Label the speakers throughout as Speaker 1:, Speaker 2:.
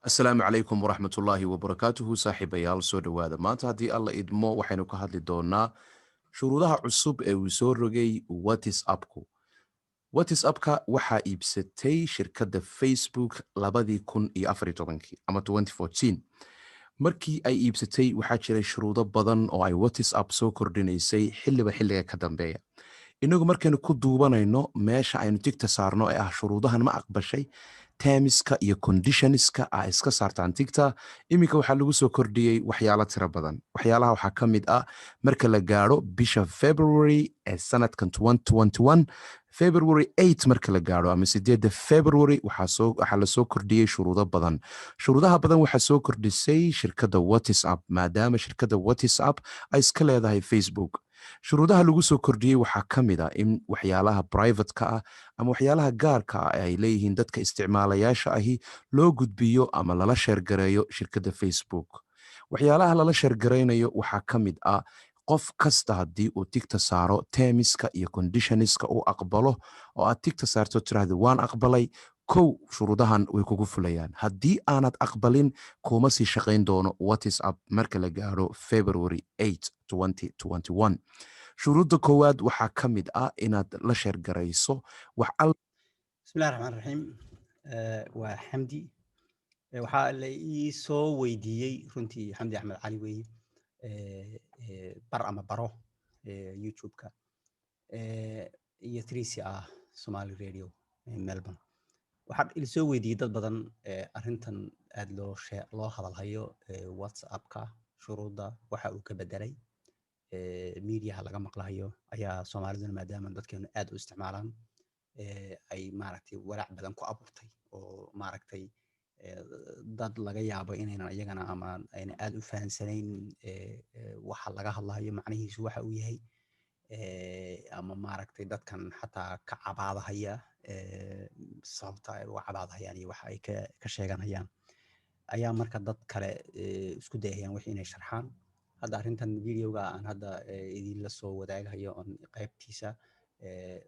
Speaker 1: asalaamu calaykum waraxmatullaahi wabarakaatuhu saaxiibayaal soo dhowaada maanta haddii alla idmo waxaynu ka hadli doonaa shuruudaha cusub ee uu soo rogay whatsappku whatsappka waxaa iibsatay shirkadda facebook ama markii ay iibsatay waxaa jiray shuruudo badan oo ay whatsapp soo kordhinaysay xiliba xiliga ka dambeeya inagu markaynu ku duubanayno meesha aynu tigta saarno ee ah shuruudahan ma aqbashay temiska iyo conditionska a iska saartaan tigta iminka waxaa lagu soo kordhiyey waxyaalo tiro badan waxyaalaha waxaa ka mid ah marka la gaadho bisha february ee sanadkan february 8 marka la gaadho ama 8 february waxaa lasoo kordhiyey shuruudo badan shuruudaha badan waxaa soo kordhisay shirkadda whatsapp maadaama shirkadda whatsapp ay iska leedahay facebook shuruudaha lagu soo kordhiyey waxaa ka mid ah in waxyaalaha privateka ah ama waxyaalaha gaarka ah ay leeyihiin dadka isticmaalayaasha ahi loo gudbiyo ama lala sheergareeyo shirkadda facebook waxyaalaha lala sheergaraynayo waxaa ka mid ah qof kasta haddii uu tigta saaro temiska iyo conditionska uu aqbalo oo aad tigta saarto tiraahda waan aqbalay kow shuruudahan way kugu fulayaan haddii aanad aqbalin kuma sii shaqayn doono whatsapp marka la gaadho february 8 shuruudda koowaad waxaa ka mid ah inaad la sheergarayso
Speaker 2: bismillahi raxmaan raxiim waa xamdi waxaa la ii soo weydiiyey runtii xamdi axmed cali weeye bar ama baro youtube-ka iyo 3c ah somali radio melbourne waxaa ila soo weydiiyey dad badan arrintan aad loo hadalhayo whatsappka shuruudda waxa uu ka bedelay mediaha laga maqlahayo ayaa soomaaliduna maadaama dadkeenu aad u isticmaalaan ay maaragtay walaac badan ku abuurtay oo maaragtay dad laga yaabo inaynan iyagana ama ayna aad u fahansanayn waxa laga hadlayo macnihiisu waxa uu yahay ama maaragtay dadkan xataa ka cabaadahaya sababta ay uga cabaadahayaan iyo waxa ay ka sheeganayaan ayaa marka dad kale isku dayayaan wixii inay sharxaan hadda arrintan videoga aan hadda idinla soo wadaagayo on qaybtiisa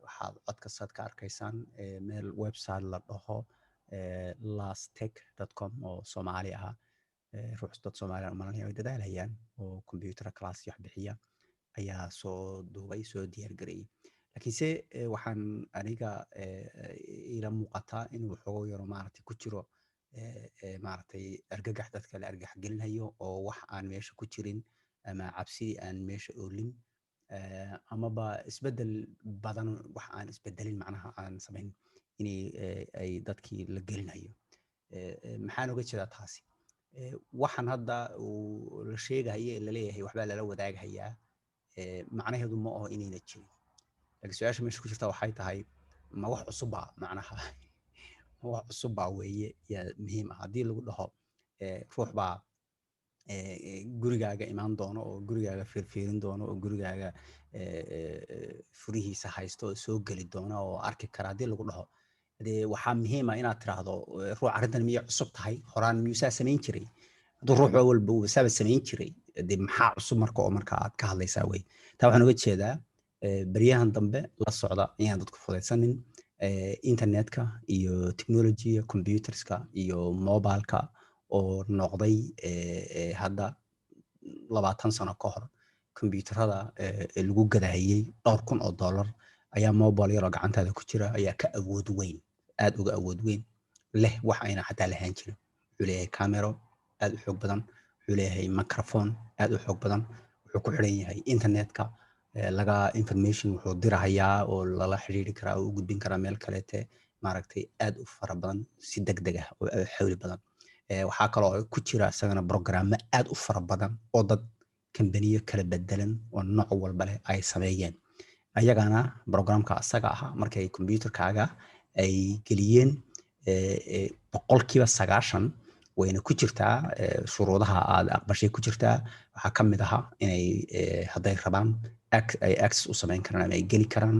Speaker 2: waxaad codkasaad ka arkaysaan meel website la dhaho lastech.com oo Soomaali ah ruux dad Soomaaliya malanaya ay dadaalayaan oo computer class wax bixiya ayaa soo duubay soo diyaar gareeyay laakiinse waxaan aniga ila muuqataa inuu xogo yaro maaragtay ku jiro maaragtay argagax dadka la argagax gelinayo oo wax aan meesha ku jirin ama cabsi aan meesha oolin amaba isbedel badan wax aan isbedelin macnaha aan samayn inay ay dadkii la gelinayo maxaan uga jeedaa taasi waxaan hadda uu la sheegayo la leeyahay waxba lala wadaagayaa macnaheedu ma oo inayna jirin laakiin su'aasha meesha ku jirta waxay tahay ma wax cusub ah macnaha wax cusub ah weeye yaa muhiim ah haddii lagu dhaho ruux baa gurigaaga imaan doono oo gurigaaga fiirfiirin doono oo gurigaaga furihiisa haysto oo soo geli doono oo arki kara haddii lagu dhaho dee waxaa muhiim ah inaad tiraahdo ruux arrintan miyay cusub tahay horaan miyuu saa samayn jiray hadduu ruux walba uu saaba samayn jiray dee maxaa cusub marka oo marka aad ka hadlaysaa wey taa waxaan uga jeedaa baryahan dambe la socda inaan dadku fudaysanin internetka iyo technology computerska iyo mobileka oo noqday hadda 20 sano ka hor computerada lagu gadahayay $1,000 ayaa mobile yar oo gacantaada ku jira ayaa ka awood weyn aad uga awood weyn leh wax ayna xataa lahayn jirin wuxuu leeyahay camera aad u xoog badan wuxuu leeyahay microphone aad u xoog badan wuxuu ku xiran yahay internetka laga information wuxuu dirahayaa oo lala xiriiri karaa oo u gudbin karaa meel kaleete maaragtay aad u fara badan si degdeg ah oo xawli badan waxaa kaloo ku jira isagana programme aad u fara badan oo dad kambaniyo kala bedelan oo nooc walba leh ay sameeyeen ayagana programka asaga ah markay computerkaaga ay geliyeen 90% wayna ku jirtaa shuruudaha aad aqbashay ku jirtaa waxaa ka mid aha inay hadday rabaan ay access u samayn karaan ama ay geli karaan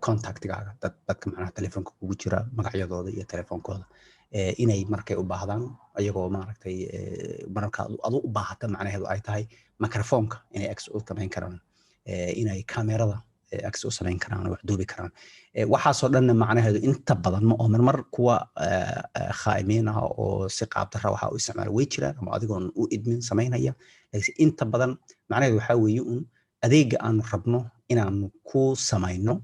Speaker 2: contactigaaga dadka macnaha telefoonka kugu jira magacyadooda iyo telefoonkooda inay markay u baahdaan ayagoo maaragtay marka adu u baahata macnaheedu ay tahay microphone-ka inay access u samayn karaan inay kamerada access u samayn karaan oo wax duubi karaan waxaasoo dhanna macnaheedu inta badan ma oo mar kuwa khaa'imiin ah oo si qaab darra waxa u isticmaala way jiraan ama adigoon u idmin samaynaya laakiin inta badan macnaheedu waxaa weeye un adeega aanu rabno inaanu ku samayno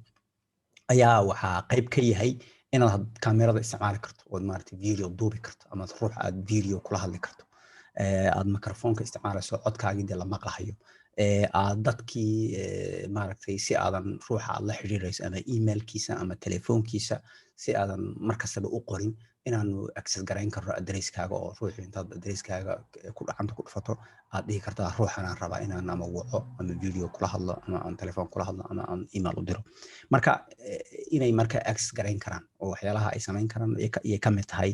Speaker 2: ayaa waxaa qayb ka yahay inaad kaamirada isticmaali karto oo maaragtay video duubi karto ama ruux aad video kula hadli karto aad microphone-ka isticmaalayso codkaagii dee la maqlahayo aad dadkii maaragtay si aadan ruuxa aad la xiriirayso ama emailkiisa ama telefoonkiisa si aadan markastaba u qorin inaanu access garayn karno addresskaaga oo ruuxu intaad addresskaaga ku dhacanta ku dhufato aad dhihi kartaa ruuxan aan rabaa inaan ama waco ama video kula hadlo ama aan telefoon kula hadlo ama aan email u diro marka inay marka access garayn karaan oo waxyaalaha ay samayn karaan iyo ka mid tahay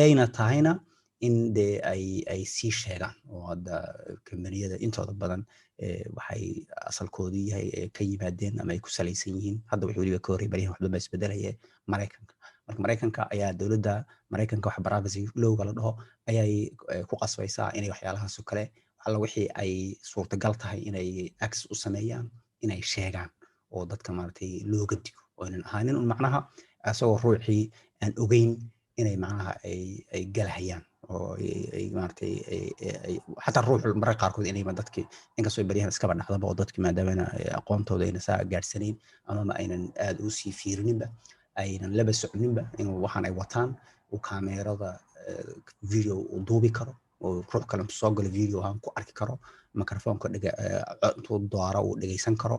Speaker 2: ayna tahayna in dee ay sii sheegaan oo hadda kambaniyada intooda badan waxay asalkoodu yahay ka yimaadeen ama ay ku salaysan yihiin hadda wixii weliba ka horey baryahan waxba baa isbedelaya maraykanka marka maraykanka ayaa dowladda maraykanka wax privacy lowga la dhaho ayay ku qasbaysaa inay waxyaalahaas oo kale alla wixii ay suurtagal tahay inay access u sameeyaan inay sheegaan oo dadka maaragtay looga digo oo inaan ahaanin un macnaha asagoo ruuxii aan ogeyn inay macnaha ay galahayaan oo ay maaragtay xataa ruuxu mararka qaarkood inay dadkii inkastoo baryahan iskaba dhacdaba oo dadkii maadaama aqoontooda ayna saa gaadhsanayn amama aynan aad u sii fiirininba aynan laba soconinba in waxaan ay wataan uu kaameerada video uu duubi karo oo ruux kale intuu soo galo video ahaan ku arki karo microphone-ka intuu dooro uu dhegaysan karo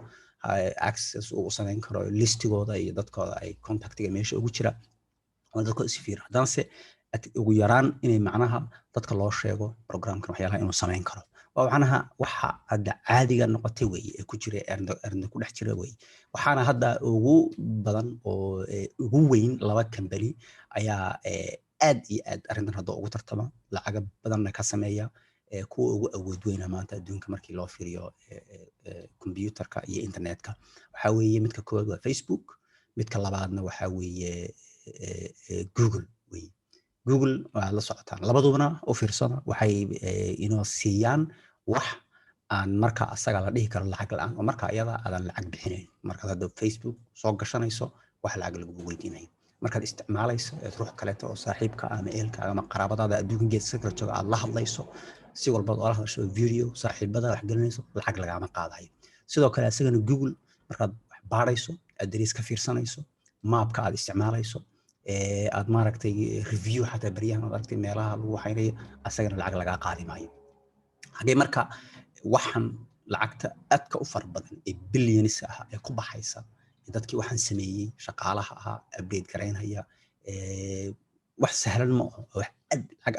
Speaker 2: access uu samayn karo listigooda iyo dadkooda ay contactiga meesha ugu jira oo dadkooda si fiir haddaanse ugu yaraan inay macnaha dadka loo sheego programkan waxyaalaha inuu samayn karo waa macnaha waxa hadda caadiga noqotay weeye ee ku jira erna ku dhex jira weeye waxaana hadda ugu badan oo ugu weyn laba company ayaa aad iyo aad arrintan hadda ugu tartama lacaga badanna ka sameeya kuwa ugu awood weyna maanta adduunka markii loo fiiriyo computerka iyo internetka waxaa weeye midka koowaad waa Facebook midka labaadna waxaa weeye Google weeye Google waa la socotaan labadubana u fiirsada waxay inoo siiyaan wax aan marka asaga la dhihi karo lacag la'aan oo marka iyada aadan lacag bixinayn marka hadda Facebook soo gashanayso wax lacag lagu weydiinayo markaad isticmaalayso ruux kaleeto oo saaxiibka ama ehelkaaga ama qaraabadaada adduunka geeska kala jooga aad la hadlayso si walba oo la hadasho video saaxiibada wax gelinayso lacag lagama qaadayo sidoo kale asagana Google markaad wax baarayso address ka fiirsanayso mapka aad isticmaalayso aad maaragtay review xataa baryahan aad aragtay meelaha lagu waxaynayo asagana lacag laga qaadi maayo hadii marka waxan lacagta aadka u far badan ee billions ah ee ku baxaysa dadkii waxaan sameeyay shaqaalaha ahaa update gareynaya wax sahlan ma aha wax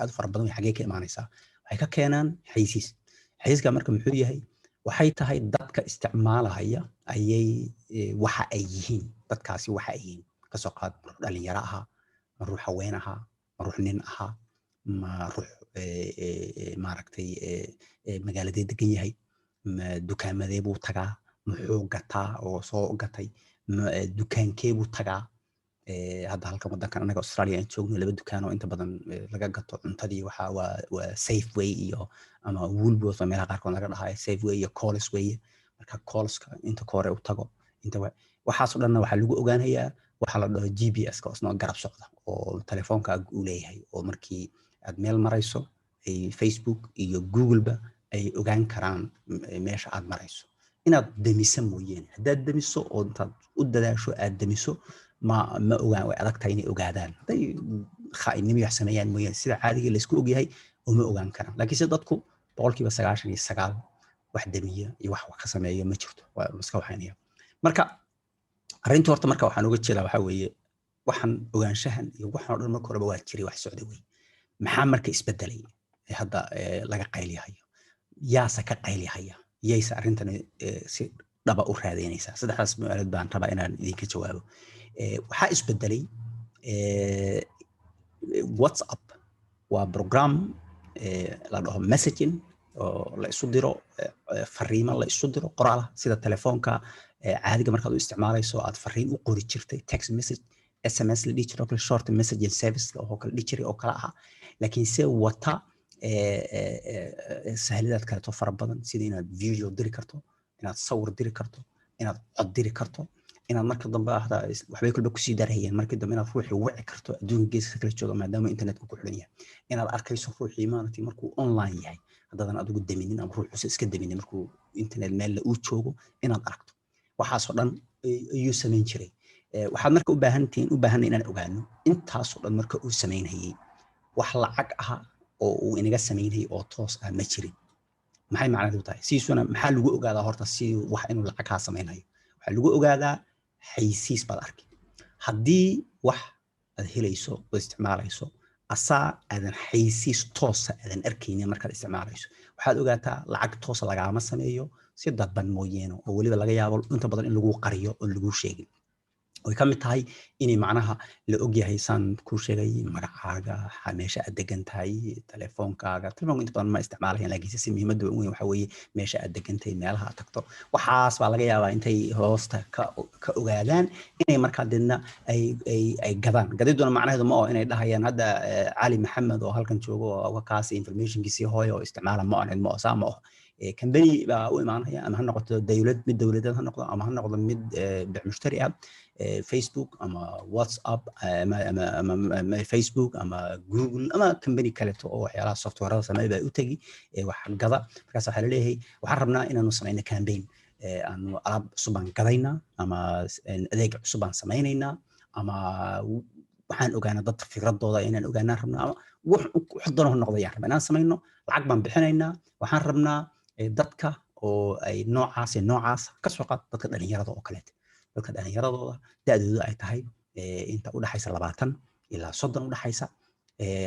Speaker 2: aad far badan xagee ka imaanaysaa waxay ka keenaan xayisiiska marka muxuu yahay waxay tahay dadka isticmaalaya ayay waxa ay yihiin dadkaasi waxa ay yihiin ka soo qaad dhalinyaro aha ruux haween aha ruux nin aha ma ruux maaragtay magaaladee degan yahay dukaamadee buu tagaa muxuu gataa oo soo gatay dukaankee buu tagaa hadda halkan wadankan anaga Australia aan joogno laba dukaan oo inta badan laga gato cuntadii waxa waa Safeway iyo ama Woolworths oo meelaha qaarkood laga dhahayo Safeway iyo Coles way marka Coleska inta kore u tago inta waxaas oo dhan waxa lagu ogaanayaa waxa la dhaho GPS ka isna garab socda oo telefoonka uu leeyahay oo markii aad meel marayso ay Facebook iyo Google ba ay ogaan karaan meesha aad marayso inaad damiso mooyeen haddaad damiso oo intaad u dadaasho aad damiso ma ogaan way adag tahay inay ogaadaan haday khaa'inimo wax sameeyaan mooyeen sida caadiga la isku ogyahay oo ma ogaan karaan laakiin sida dadku 99% wax damiya iyo wax ka sameeyo ma jirto waa iska waxaynaya marka arrinta horta marka waxaan uga jeedaa waxa weeye waxaan ogaanshahan iyo waxaan oo dhan marka horeba waa jiray wax socday weey maxaa marka isbedelay hadda laga qayliyahayo yaasa ka qayliyahaya yaysa arrintan si dhaba u raadinaysa saddexdaas su'aalood baan rabaa inaan idinka jawaabo waxaa isbedelay WhatsApp waa program la dhaho messaging oo la isu diro fariimo la isu diro qoraal sida telefoonka caadiga markaad u isticmaalayso aad fariin u qori jirtay text message SMS la dhihi jiray short messaging service oo kala dhihi jiray oo kala aha laakiin se wata sahlidaad kale to fara badan sida inaad video diri karto inaad sawir diri karto inaad cod diri karto inaad marka dambe ahda waxbay kulba ku sii darayeen markii dambe inaad ruuxii wici karto adduunka geeska kala jooga maadaama internetka ku xidhan yahay inaad arkayso ruuxii maaragtay markuu online yahay haddaadan adigu daminin ama ruuxuusa iska daminin markuu internet meel uu joogo inaad aragto waxaasoo dhan ayuu samayn jiray waxaad marka u baahanay inaan ogaano intaasoo dhan marka uu samaynayay wax lacag ah oo uu inaga samaynayay oo toos ah ma jirin maxay macnaheedu tahay siisuna maxaa lagu ogaadaa horta si wax inuu lacag ka samaynayo waxaa lagu ogaadaa xaysiis baad arkay haddii wax aad helayso oo isticmaalayso asaa aadan xaysiis toosa aadan arkaynin markaad isticmaalayso waxaad ogaataa lacag toosa lagaama sameeyo si dadban mooyeeno oo weliba laga yaabo inta badan in lagu qariyo oo lagu sheegin way ka mid tahay inay macnaha la ogyahay saan ku sheegay magacaaga meesha aad degan tahay telefoonka inta badan ma isticmaalayaan laakiin si muhiimadda weyn waxa weeye meesha aad degan tahay meelaha aad tagto waxaas baa laga yaabaa intay hoosta ka ogaadaan inay markaa deedna ay gadaan gadiduna macnaheedu ma oo inay dhahayaan hadda cali maxamed oo halkan joogo oo kaas informationkiisii hooyo oo isticmaala ma oo ma oo saa ma oo company baa u imaanaya ama ha noqoto mid dawladeed ha noqdo ama ha noqdo mid mushtari ah Facebook ama WhatsApp ama Facebook ama Google ama company kale oo waxyaalaha software sameeya u tagi wax gada markaas waxa la leeyahay waxaan rabnaa inaanu sameeyno campaign aanu alaab cusub aan gadayna ama adeeg cusub aan sameeynayna ama waxaan ogaanaa dad fikradooda inaan ogaanaa rabnaa ama wax doon noqdayaan rabnaa inaan sameeyno lacag baan bixinaynaa waxaan rabnaa dadka oo ay noocaas ka soo qaad dadka dhalinyarada oo kale dadka dhalinyaradooda da'doodu ay tahay inta u dhaxaysa 20 ilaa 30 u dhaxaysa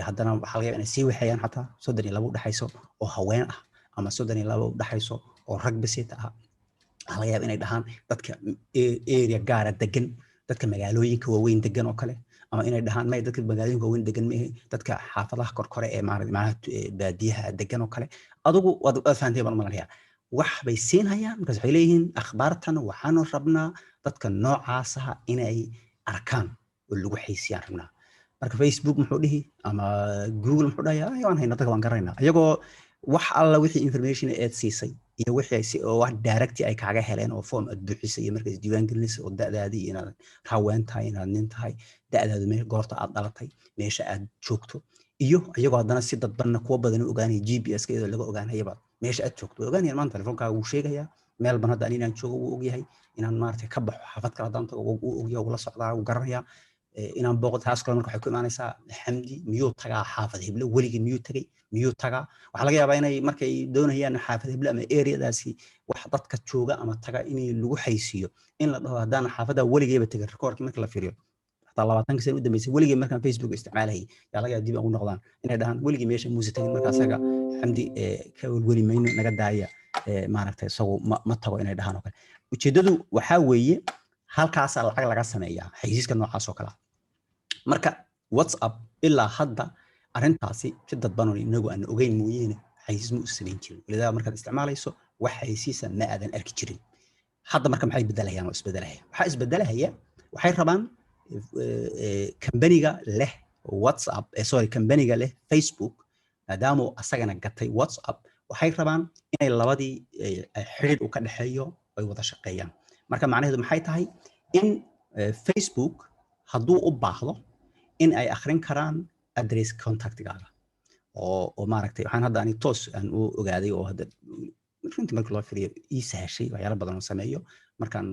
Speaker 2: haddana waxa laga yaabaa inay sii waxayaan xataa 32 u dhaxayso oo haween ah ama 32 u dhaxayso oo rag bisita ah waxa laga yaabaa inay dhahaan dadka area gaara degan dadka magaalooyinka waaweyn degan oo kale ama inay dhahaan may dadka magaalooyinka waaweyn degan ma dadka xaafadaha korkore ee macnaha baadiyaha degan oo kale adigu waad fahanteen baan umaleeyaa wax bay siinayaan markaas waxay leeyihiin akhbaartan waxaanu rabnaa dadka noocaas ah inay arkaan oo lagu xaysiiyaan rabnaa marka Facebook muxuu dhihi ama Google muxuu dhahayaa ayaan hayna dadka waan garanayna ayagoo wax alla wixii information aad siisay iyo wixii oo wax direct ay kaaga heleen oo form aad buuxisay iyo markaas diiwaan gelinaysa oo da'daadii inaad haween tahay inaad nin tahay da'daadu meel goorta aad dhalatay meesha aad joogto iyo ayagoo haddana si dadbanna kuwa badan u ogaanay GPS-ka iyadoo laga ogaanayaba meesha aad joogto ogaanayaan maanta telefoonka uu sheegaya meel ban hadda inaan joogo uu ogyahay inaan maartay ka baxo xaafad kala daanta uu ogyahay uu la socdaa uu garanaya inaan booqdo taas kale marka waxay ku imaanaysaa xamdi miyuu tagaa xaafad heblo weligii miyuu tagaa waxa laga yaabaa inay markay doonayaan xaafad heblo ama area-daasi wax dadka jooga ama taga in lagu xaysiyo in la dhaho haddaan xaafada weligeeba tagay rekoorkii marka la fiiriyo 20 sano u dambeysay weligii markaan Facebook isticmaalayay yaa laga dib ugu noqdaan inay dhahaan weligii meesha muuse tagin marka asaga xamdi ka weli mayno naga daaya maaragtay isagu ma tago inay dhahaan oo kale ujeedadu waxa weeye halkaas lacag laga sameeyaa xaysiiska noocaas oo kale marka WhatsApp ilaa hadda arintaasi si dadban inagu aan ogeyn mooyeen xaysiis ma u sameyn jirin walidaa markaad isticmaalayso wax xaysiisa ma aadan arki jirin hadda marka maxay bedelayaan oo isbedelaya waxa isbedelaya waxay rabaan kambaniga leh WhatsApp kambaniga leh Facebook maadaama asagana gatay WhatsApp waxay rabaan inay labadii xiriir u ka dhaxeeyo ay wada shaqeeyaan marka macnaheedu maxay tahay in Facebook hadduu u baahdo in ay akhrin karaan address contactigaaga oo maaragtay waxaan hadda ani toos aan u ogaaday oo hadda runtii marka loo fiiriyo ii sahashay waxyaalo badan oo sameeyo markaan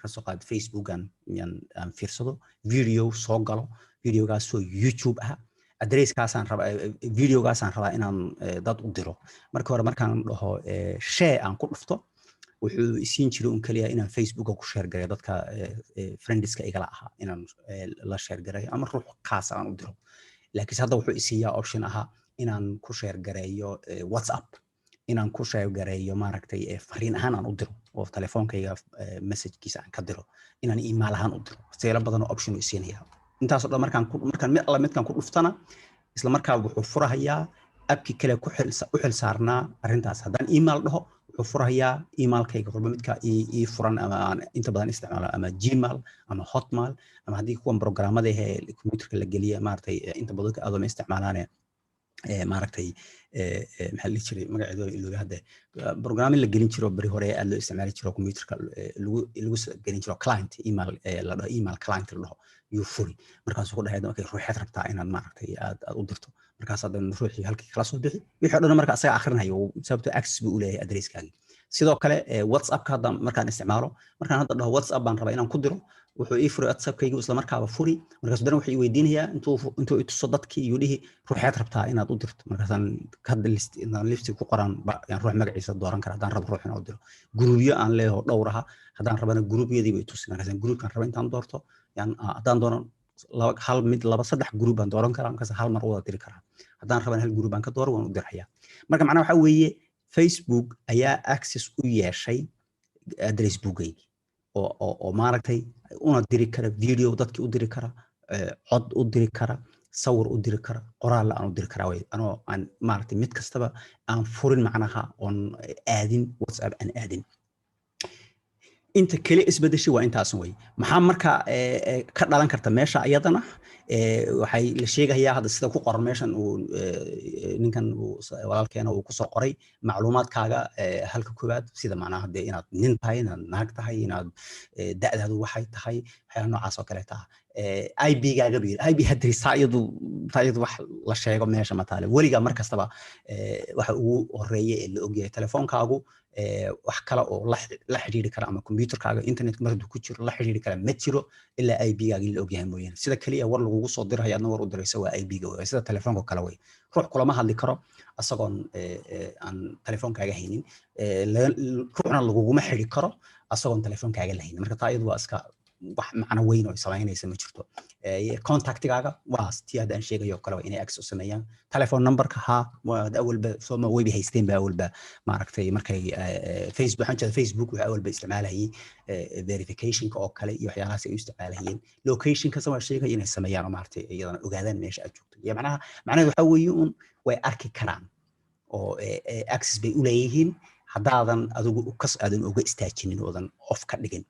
Speaker 2: ka soo qaad Facebook aan fiirsado video soo galo videogaas oo YouTube ah addresskaasaan rabaa videogaasaan rabaa inaan dad u diro marka hore markaan dhaho share aan ku dhufto wuxuu isiin jiray un kaliya inaan Facebook ku share gareeyo dadka friendska igala ahaa inaan la share gareeyo ama ruux kaas aan u diro laakiin hadda wuxuu isiiyaa option ahaa inaan ku share gareeyo WhatsApp inaan ku share gareeyo maaragtay fariin ahaan aan u diro oo telefoonkayga messagekiisa aan ka diro inaan email ahaan u diro sayla badan oo option u siinaya intaas oo markaan midkaan ku dhuftana isla markaa wuxuu furahayaa abki kale ku xil saarnaa arintaas haddaan email dhaho wuxuu furahayaa emailkayga walba midka ii furan ama aan inta badan isticmaalo ama Gmail ama Hotmail ama haddii kuwan programmada ee computerka la geliya maartay inta badan aad ma isticmaalaan maaragtay maxaa la jiray magaceedu ilooga hadda barnaamij la gelin jiro bari hore aad loo isticmaali jiro computerka lagu gelin jiro client email la dhaho email client la dhaho yuu furi markaasuu ku dhahay markay ruuxeed rabtaa inaad maaragtay aad u dirto markaas haddana ruuxii halkii kala soo bixi wixii dhan marka asaga akhrinayo sababtoo access buu u leeyahay addresskaagi sidoo kale whatsappka hadda markaan isticmaalo markaan hadda dhaho whatsapp baan rabaa inaan ku diro wuxuu ii furi whatsappkaygu isla markaaba furi markaas dana wuxuu ii weydiinayaa intuu ituso dadkii iyuu dhihi ruuxeed rabtaa inaad u dirto markaasaan hadda listi ku qoran yaan ruux magaciisa dooran kara haddaan rabo ruux inaan u diro guruubyo aan leeyaho dhowr aha haddaan rabana guruubyadiiba itusi markaasaan guruubkaan raba intaan doorto yaan haddaan doono hal mid laba saddex guruub baan dooran karaa markaas hal mar wada diri karaa haddaan rabana hal guruub baan ka dooro waan u dirayaa marka macnaha waxaa weeye Facebook ayaa access u yeeshay address bookaygi oo maaragtay una diri kara video dadkii u diri kara cod u diri kara sawir u diri kara qoraal aan u diri karaa way anoo aan maaragtay mid kastaba aan furin macnaha oon aadin WhatsApp aan aadin inta kale isbedeshay waa intaas way maxaa marka ka dhalan karta meesha ayadana waxay la sheegayaa hadda sida ku qoran meeshan uu ninkan walaalkeena uu ku soo qoray macluumaadkaaga halka koobaad sida macnaha hadda inaad nin tahay inaad naag tahay inaad da'daadu waxay tahay waxyaalaha noocaas oo kale taa IP-gaaga biir IP address taayadu wax la sheego meesha ma taale weliga mar kastaba waxa ugu horeeyay ee la ogyahay telefoonkaagu wax kale oo la xiriiri kara ama computerkaaga internet markuu ku jiro la xiriiri kara ma jiro ilaa IP-gaaga la ogyahay mooyaan sida kaliya war lagugu soo dirayo adna war u dirayso waa IP-ga way sida telefoonka kale way ruux kulama hadli karo asagoon aan telefoonkaaga haynin ruuxna laguguma xiri karo asagoon telefoonkaaga la haynin marka taayadu waa iska wax macna weyn oo samaynaysa ma jirto contactigaaga waa tii hadaan sheegayo kale inay access sameeyaan telephone numberka ha awalba soo web haysteen ba awalba maaragtay markay Facebook waxa awalba isticmaalayay verificationka oo kale iyo waxyaalahaas ay isticmaalayeen locationka sama sheegay inay sameeyaan maaragtay iyadana ogaadaan meesha aad joogto iyo macnaheedu waxa weeye way arki karaan oo access bay u leeyihiin haddaadan adigu aadan uga istaajinin oodan off ka dhigin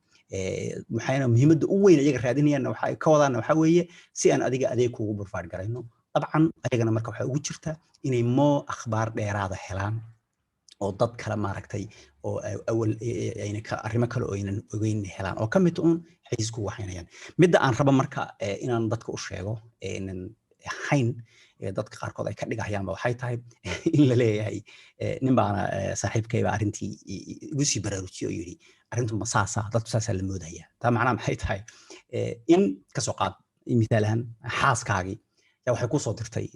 Speaker 2: waxayna muhiimadda u weyn ayaga raadinayaan waxa ay ka wadaan waxa weeye si aan adiga adeeg kugu burfaad garayno dabcan ayagana marka waxa ugu jirta inay akhbaar dheeraada helaan oo dad kale maaragtay oo awal ayna ka arrimo kale oo aynan ogeyn helaan oo ka mid xisku waxaynayaan midda aan rabo marka inaan dadka u sheego inaan hayn dadka qaarkood ay ka dhigayaan waxay tahay in la leeyahay nin baana saaxiibkayba arrintii igu sii baraarujiyo yiri arrintu masaasa dadku saasa la moodaya taa macnaha maxay tahay in ka soo qaad midaalahan xaaskaagi yaa waxay ku soo dirtay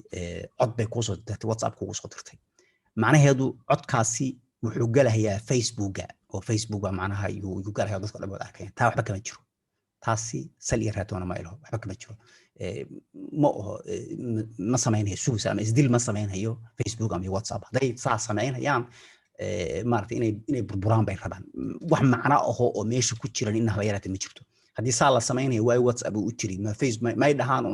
Speaker 2: cod bay ku soo dirtay WhatsApp ku soo dirtay macnaheedu codkaasi wuxuu galayaa Facebooka oo Facebook macnaha uu galayaa dadka dhammaad arkayaan taa waxba kama jiro taasi sal iyo raatoona ma ilaho waxba kama jiro ma samaynayo suus ama isdil ma samaynayo Facebook ama WhatsApp haday saa samaynayaan maaragtay inay burburaan bay rabaan wax macna oo meesha ku jiran in haba yaraatay ma jirto haddii saa la samaynayo waa WhatsApp u jiri ma Facebook may dhahaan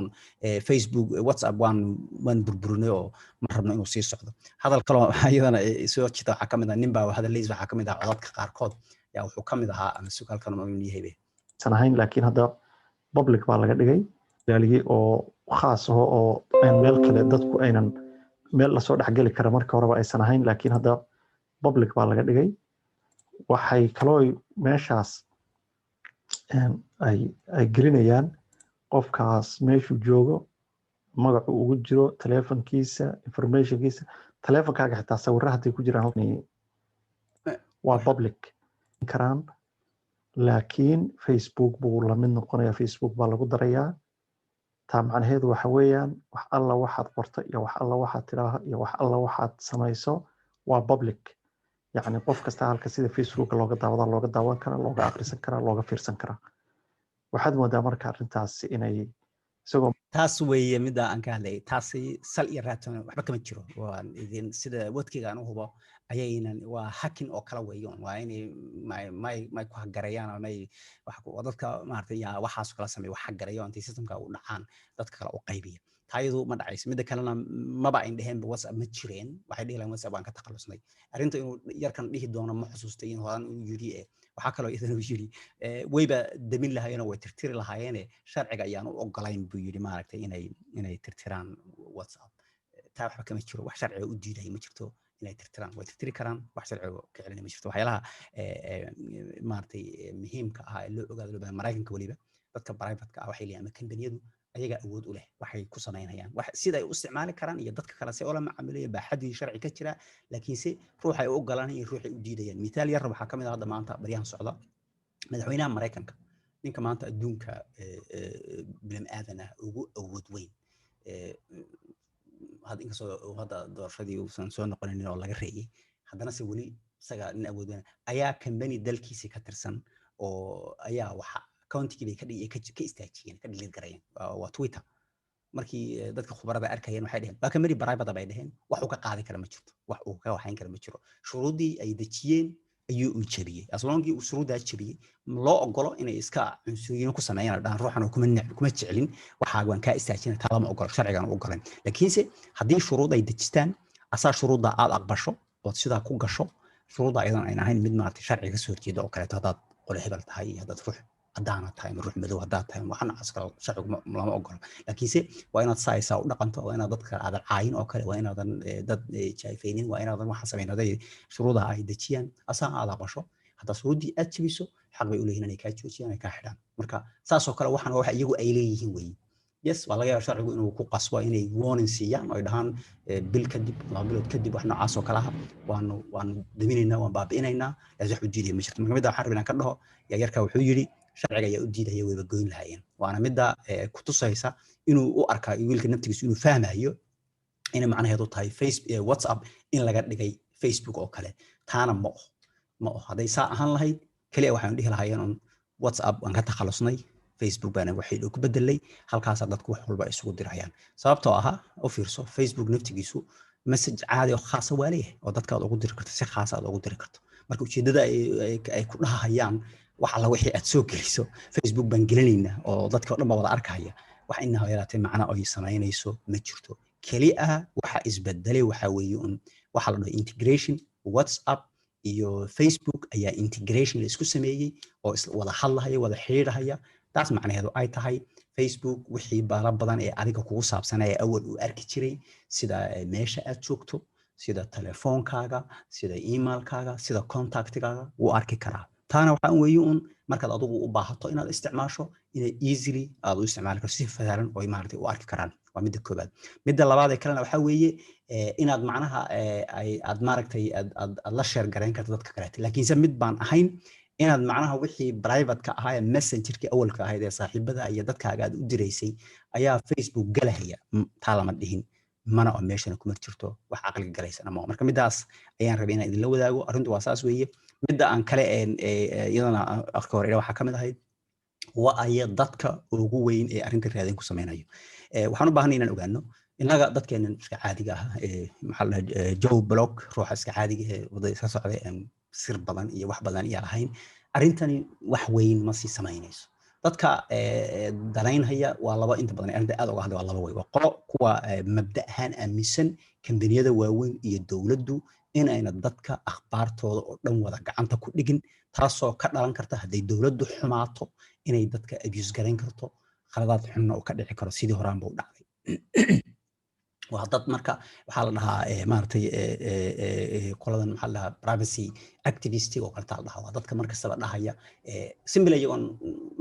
Speaker 2: Facebook WhatsApp waan burburinay oo ma rabno inuu sii socdo hadal kale ayadana soo jita waxa kamid ah ninbaa hadalkiisa waxa kamid ah codadka qaarkood yaa wuxuu kamid ahaa ama su'aalkan ma uu yahay
Speaker 3: sanahayn laakiin hadda public baa laga dhigay daaligii oo khaas ah oo meel kale dadku aynan meel la soo dhaxgali kara marka horeba aysan ahayn laakiin hadda public baa laga dhigay waxay kaloo meeshaas ay gelinayaan qofkaas meeshuu joogo magacu ugu jiro telefonkiisa informationkiisa telefonkaaga xitaa sawirada haday ku jiraan waa public karaan laakiin Facebook buu la mid noqonayaa Facebook baa lagu darayaa taa macnaheedu waxa weeyaan wax alla waxaad qorto iyo wax alla waxaad tiraaha iyo wax alla waxaad samayso waa public يعني qof kasta halka sida Facebook looga daawan kara looga akhrisan kara looga fiirsan kara waxaad moodaa marka arintaas inay isagoo
Speaker 2: taas weeye mid aan ka hadlay taasi sal iyo raatan waxba kama jiro waa idin sida wadkiga aan u hubo ayaynan waa hacking oo kala weeyoon waa inay may ku hagarayaan ama wax dadka maartay yaa waxaas kala sameey wax hagarayo anti systemka u dhacaan dadka kala u qaybiyo taayadu ma dhacayso mid kalena maba in dheheen WhatsApp ma jireen waxay dhihi lahayn WhatsApp aan ka takhalusnay arinta inuu yarkan dhihi doono ma xusuustay in horan uu yiri waxa kale oo idin yiri wayba damin lahaayeen way tirtiri lahaayeen sharciga ayaan u ogolayn buu yiri maaragtay inay tirtiraan WhatsApp taa waxba kama jiro wax sharciga u diiday ma jirto inay tirtiraan way tirtiri karaan wax sharciga ka celin ma jirto waxyaalaha maartay muhiimka ah ee loo ogaado loo Mareykanka waliba dadka private-ka ah waxay leeyihiin kambaniyadu ayaga awood u leh waxay ku sameynayaan wax sida ay u isticmaali karaan iyo dadka kale si oo la macaamilaya baaxadii sharci ka jira laakiin si ruux ay u ogolanayaan ruux ay u diidayaan midaal yar waxa kamid ah hadda maanta baryahan socda madaxweynaha Mareykanka ninka maanta adduunka bilim aadana ugu awood weyn hadda doorashadii uusan soo noqonin oo laga reeyay haddana se weli isaga nin awood weyn ayaa company dalkiisa ka tirsan oo ayaa waxa accountkii bay ka istaajiyeen ka dhilid garayeen waa Twitter markii dadka khubarada arkayeen waxay dhaheen waa company private bay dhaheen wax uu ka qaadi kara ma jirto wax uu ka waxayn kara ma jiro shuruudii ay dajiyeen ayuu u jabiyay asloonkii uu shuruudaa jabiyay loo ogolo inay iska cunsuriyiin ku sameeyaan dhan ruuxan kuma jecelin waxa aan ka istaajinay talama ogol sharcigan u ogolan laakiinse haddii shuruud ay dajistaan asaa shuruuda aad aqbasho oo sidaa ku gasho shuruuda aydan ay ahayn mid maartay sharciga soo jeedo oo kale hadaad qole hebel tahay hadaad ruux haddaana tahay ruux madow haddaad tahay waxaan askar sharciga lama ogolo laakiinse waa inaad saaysaa u dhaqanto waa inaad dadka aad caayin oo kale waa inaad dad jaayfeynin waa inaad waxa sameeynaday shuruudaha ay dajiyaan asaa aad aqbasho hadda shuruudii aad jabiso xaq bay u leeyihiin inay ka joojiyaan ay ka xidhaan marka saas oo kale waxaan waxa iyagu ay leeyihiin weey yes waa laga yaabaa sharcigu inuu ku qasbo inay warning siiyaan oo ay dhahaan bil kadib laba bilood kadib wax noocaas oo kale ah waanu daminaynaa waan baabi'inaynaa wax u diiday ma jirto marka mid waxaan rabnaa ka dhaho yarka wuxuu yiri sharciga ayaa u diidaya wayba goyn lahaayeen waana midda ku tusaysa inuu u arkaa wiilka naftigiisu inuu fahmayo inay macnaheedu tahay Facebook WhatsApp in laga dhigay Facebook oo kale taana ma haday saa ahaan lahayd kaliya waxaan dhihi lahaayeen WhatsApp aan ka takhalusnay Facebook bana waxay ku bedelay halkaas dadku wax walba isugu dirayaan sababtoo ah oo fiirso Facebook naftigiisu message caadi oo khaas ah waalih oo dadka ugu diri karto si khaas ah ugu diri karto marka ujeedada ay ku dhahayaan waxa la wixii aad soo geliso Facebook baan gelinayna oo dadka oo dhan wada arkaya wax inaha yaraatay macna ay sameynayso ma jirto kaliya waxa isbedelay waxa weeye waxa la dhaho integration WhatsApp iyo Facebook ayaa integration la isku sameeyay oo wada hadlaya wada xiriiraya taas macnaheedu ay tahay Facebook wixii baala badan ee adiga kugu saabsanay awal uu arki jiray sida meesha aad joogto sida telefoonkaaga sida emailkaaga sida contactkaaga uu arki karaa taana waxaan weeyuun markaad adigu u baahato inaad isticmaasho inay easily aad u isticmaali karto si fahlan oo maartay u arki karaan waa midda koobaad midda labaad ee kalena waxa weeye inaad macnaha aad maartay aad la share gareyn karto dadka kale laakiin mid baan ahayn inaad macnaha wixii private ka ahaa messengerkii awalka ahayd ee saaxiibada iyo dadkaaga aad u direysay ayaa Facebook galahaya taa lama dhihin mana oo meeshana kuma jirto wax aqliga galaysana ma marka midaas ayaan rabay inaan idin la wadaago arrintu waa saas weeye midda aan kale iyadana afka hore waxa kamid ahayd waa ay dadka ugu weyn ee arrinta raadin ku sameynayo waxaan u baahanay inaan ogaano inaga dadkeena iska caadiga ah maxaa la Joe Block ruuxa iska caadiga ah wadada iska socday sir badan iyo wax badan iyo ahayn arrintani wax weyn ma sii sameynayso dadka dalaynaya waa laba inta badan arrinta aad uga hadlay waa laba way waa qolo kuwa mabda ahaan aaminsan kambaniyada waaweyn iyo dawladdu in ayna dadka akhbaartooda oo dhan wada gacanta ku dhigin taasoo ka dhalan karta haday dawladdu xumaato inay dadka abuse gareyn karto khaladaad xunna oo ka dhici karo sidii horaanba u dhacday waa dad marka waxa la dhahaa maartay qoladan waxa la dhahaa privacy activist oo kale taal dhahaa dadka marka saba dhahaya simple iyagoon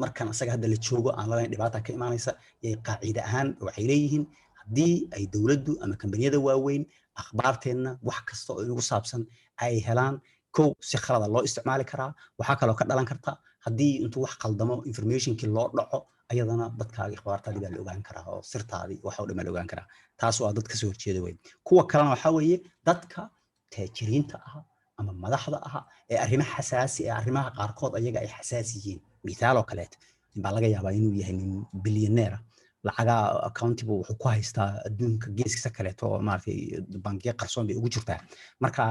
Speaker 2: markan asaga hadda la joogo aan la dhibaato ka imaanaysa ee qaaciida ahaan waxay leeyihiin haddii ay dawladdu ama kambaniyada waaweyn akhbaarteena wax kasta oo ugu saabsan ay helaan kow si khalad loo isticmaali karaa waxa kale oo ka dhalan karta haddii intuu wax qaldamo informationkii loo dhaco ayadana dadkaaga akhbaartaadii baa la ogaan karaa oo sirtaadii waxa oo dhan la ogaan karaa taas waa dadka soo horjeeda weyn kuwa kalena waxa weeye dadka taajiriinta ah ama madaxda ah ee arrimaha xasaasi ah arrimaha qaarkood ayaga ay xasaasi yihiin midaal oo kale baa laga yaabaa inuu yahay nin billionaire lacaga accountable wuxuu ku haystaa adduunka geeskiisa kale oo maartay bangiga qarsoon bay ugu jirtaa marka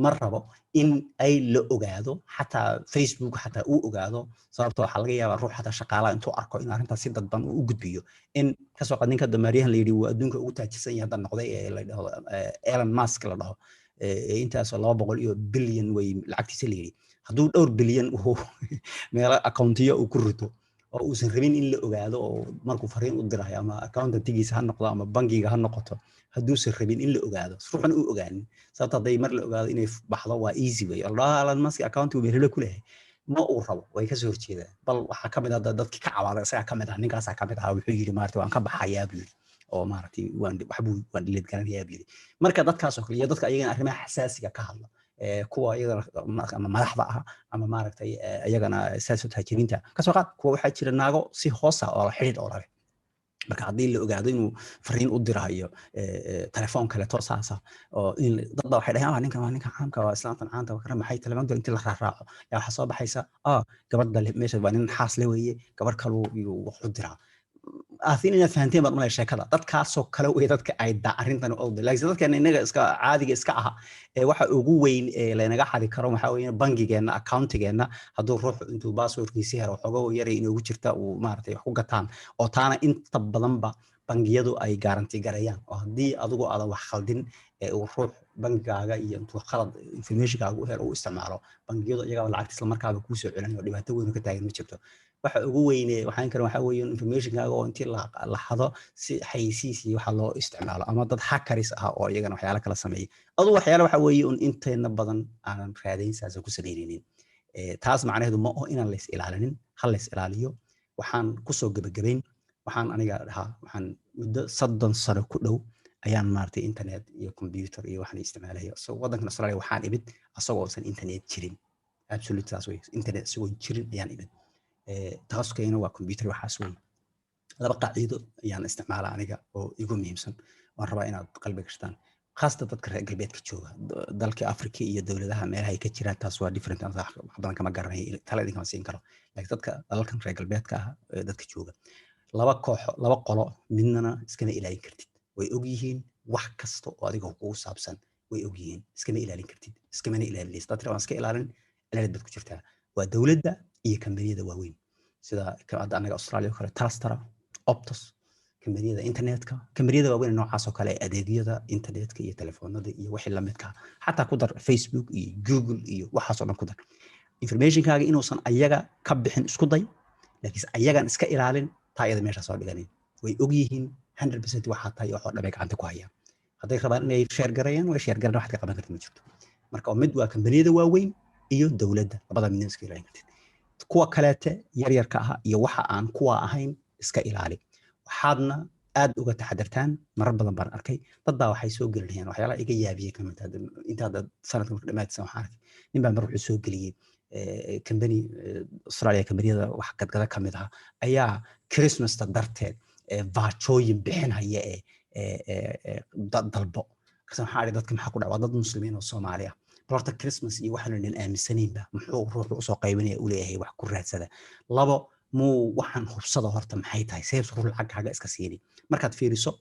Speaker 2: mar rabo in ay la ogaado xataa Facebook xataa uu ogaado sababtoo waxa laga yaabaa ruux xataa shaqaalaha intuu arko in arrintaas si dadban uu gudbiyo in ka soo qadinka dameeriyahan la yiri waa adduunka ugu taajirsan yahay hadda noqday ee la dhaho Elon Musk la dhaho intaas 200 billion way lacagtiisa la yiri hadduu dhowr bilyan uu meel accountiyo uu ku rito oo uusan rabin in la ogaado oo markuu fariin u dirayo ama accountantigiisa ha noqdo ama bangiga ha noqoto hadduusan rabin in la ogaado ruuxan uu ogaanin sababta hadday mar la ogaado inay baxdo waa easy way Elon Musk account uu beerlo ku leeyahay ma uu rabo way ka soo horjeedaan bal waxa ka mid ah dadkii ka cawaaday isaga ka mid ah ninkaas ka mid ah wuxuu yiri maartay waan ka baxayaa buu oo maartay waan dhilid garanayaa buu marka dadkaas oo kale iyo dadka ayagana arrimaha xasaasiga ka hadla kuwa iyagana ama madaxda ah ama maartay ayagana asaas u taajiriinta ka soo qaad kuwa waxaa jira naago si hoos ah oo xidhiidh oo leh marka haddii la ogaado inuu fariin u dirayo telefoon kale toosaasa oo in dadba waxay dhahaan ninka caamka waa islaamtan caanta waa maxay telefoonka intii la raaraaco yaa waxa soo baxaysa gabadha meesha waa nin xaas le weeye gabar kale uu wax u diraa aafin inaad fahanteen baan malay sheekada dadkaasoo kale way dadka ay arrintan u awday laakiin dadkan inaga iska caadiga iska aha waxa ugu weyn ee leenaga xadi karo waxa weeye bangigeena accountigeena hadduu ruux intuu passwordkiisa helo xogo yaray inuu jirta uu maartay wax ku gataan oo taana inta badanba bangiyadu ay garanti garayaan oo haddii adigu aadan wax khaldin uu ruux bangigaaga iyo intuu khalad informationkaaga u helo uu isticmaalo bangiyadu iyaga lacagta isla markaaba kuu soo celinayo dhibaato weyn ka taagan ma jirto waxa ugu weyn waxaan karan waxa weeye informationkaaga oo intii la xado si xayisiis iyo waxa loo isticmaalo ama dad hackers ah oo iyagana waxyaalo kala sameeyay adoo waxyaalo waxa weeye inteena badan aan raadayn saas ku sameeynin taas macnaheedu ma oo inaan la is ilaalinin hal la is ilaaliyo waxaan ku soo gabagabayn waxaan aniga dhahaa waxaan muddo 30 sano ku dhow ayaan maartay internet iyo computer iyo waxaan isticmaalayo soo wadankan Australia waxaan imid asagoo san internet jirin absolute taas way internet soo jirin ayaan imid taas keena waa computer waxaas weey laba qaacido ayaan isticmaalaa aniga oo igu muhiimsan waan rabaa inaad qalbiga gashtaan qaasda dadka reer galbeedka jooga dalka Afrika iyo dawladaha meelaha ay ka jiraan taas waa different aan badan kama garanayo tala idin kama siin karo laakiin dadka dalalkan reer galbeedka ah dadka jooga laba qolo midna iskama ilaalin kartid way og yihiin wax kasta oo adiga kugu saabsan way og yihiin iskama ilaalin kartid iskama ilaalin dadka waan iska ilaalin ilaalid bad ku jirtaa waa dawladda iyo kambaniyada waaweyn sida hadda anaga Australia kale Telstra Optus kambaniyada internetka kambaniyada waaweyn noocaas oo kale adeegyada internetka iyo telefoonada iyo wixii la midka xataa ku dar Facebook iyo Google iyo waxaas oo dhan ku dar informationkaaga inuusan ayaga ka bixin isku day laakiin ayagan iska ilaalin taayada meesha soo dhiganay way og yihiin 100% waxa taay wax dhabay gacanta ku hayaan haday rabaan inay share gareeyaan way share gareeyaan wax ka qaban kartid ma jirto marka mid waa kambaniyada waaweyn iyo dawladda labada mid iska ilaalin kartid kuwa kaleete yaryarka ah iyo waxa aan kuwa ahayn iska ilaali waxaadna aad uga taxadartaan marar badan baan arkay dad baa waxay soo gelinayaan waxyaalaha iga yaabiyay kamid ah inta sanadkan dhamaadsan waxaan arkay nin baa mar wuxuu soo geliyay company Australia kambaniyada wax gadgada kamid ah ayaa Christmas darteed vaachooyin bixinaya dalbo kasan xaari dadka maxaa ku dhacay dad muslimiin oo Soomaali ah horta Christmas iyo waxa la aaminsanaynba muxuu ruuxu u soo qaybanaya u leeyahay wax ku raadsada labo muu waxaan hubsada horta maxay tahay seebs ruux lacagaaga iska siini markaad fiiriso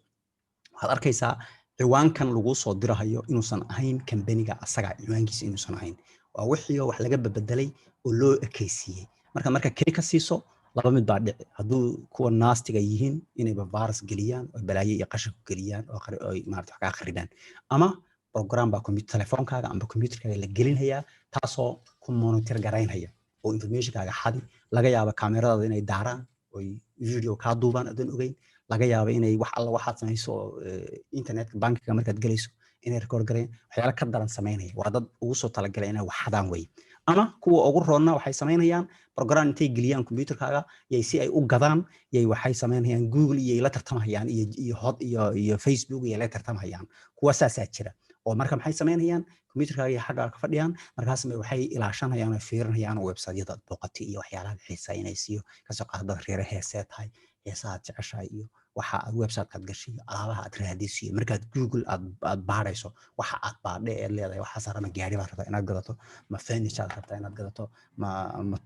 Speaker 2: waxaad arkaysaa ciwaankan lagu soo dirahayo inuusan ahayn kambaniga asaga ciwaankiisa inuusan ahayn waa wixii wax laga bedelay oo loo ekaysiiyay marka kali ka siiso laba mid baa dhici hadduu kuwa naastiga yihiin inay virus geliyaan oo balaayo iyo qashin ku geliyaan oo maartay wax ka akhriyaan ama program ba computer telefoonkaaga ama computerkaaga la gelinaya taasoo ku monitor garaynaya oo informationkaaga xadi laga yaabo kaamirada inay daaraan oo video ka duubaan adan ogeyn laga yaabo inay wax alla waxaad samayso internet bankiga markaad galayso inay record gareeyaan waxyaalo ka daran sameynaya waa dad ugu soo talagalay inay wax xadaan way ama kuwa ugu roonna waxay sameynayaan program intay geliyaan computerkaaga yay si ay u gadaan yay waxay sameynayaan Google iyo la tartamayaan iyo Facebook iyo la tartamayaan kuwa saasaa jira oo marka maxay sameynayaan computerkaaga iyo xagga ka fadhiyaan markaas waxay ilaashanayaan oo fiirinayaan website-yada booqati iyo waxyaalaha xiisaynaysiyo ka soo qaadada reer heesay tahay heesaha jeceshahay iyo waxa aad website-kaad gashay alaabaha aad raadisiyo markaad Google aad baarayso waxa aad baadhay ee leedahay waxa saaran gaari baa rabtaa inaad gadato ma furniture rabtaa inaad gadato ma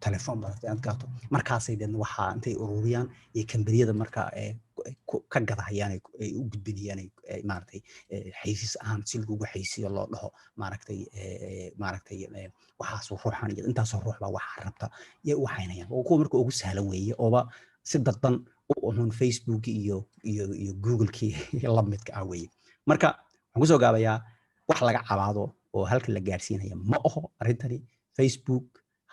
Speaker 2: telefoon baa rabtaa inaad gadato markaasay deedna waxa intay ururiyaan iyo kambaniyada marka ka gadahayaan ay u gudbinayaan maartay xaysiis ahaan si lagu xaysiyo loo dhaho maartay waxaas ruuxan iyo intaas ruux baa waxa rabta iyo waxaynayaan oo kuwa marka ugu sahlan weeye ooba si dadban oo Facebook iyo Google-kii la midka ah weeye marka waxaan ku soo gaabayaa wax laga cabaado oo halka la gaarsiinaya ma aho arintani Facebook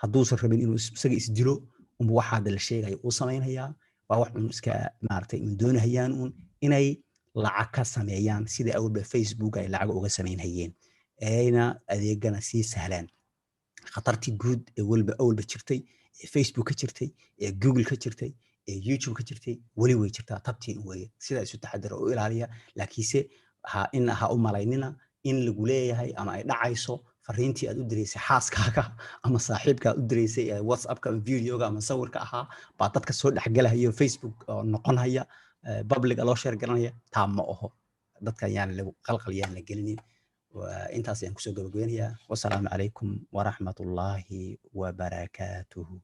Speaker 2: hadduu san rabin inuu isaga isdilo waxaad la sheegay uu sameynaya waa wax un iska maartay in doonayaan un inay lacag ka sameeyaan sida awalba Facebook ay lacag uga sameynayeen ayna adeegana si sahlan khatartii guud ee awalba jirtay ee Facebook ka jirtay ee Google ka jirtay ee YouTube ka jirtay wali way jirtaa tabtiin weeye sida isu taxadar oo ilaaliya laakiinse ha u malaynina in lagu leeyahay ama ay dhacayso fariintii aad u direysay xaaskaaga ama saaxiibka aad u direysay ee WhatsApp-ka ama video-ga ama sawirka ahaa baa dadka soo dhaxgalaya Facebook oo noqonaya public loo share garanaya taa ma aho dadka yaan lagu qalqal yaan la gelinin intaas ayaan kusoo gabagabeynayaa wassalaamu calaykum waraxmatullaahi wabarakaatuhu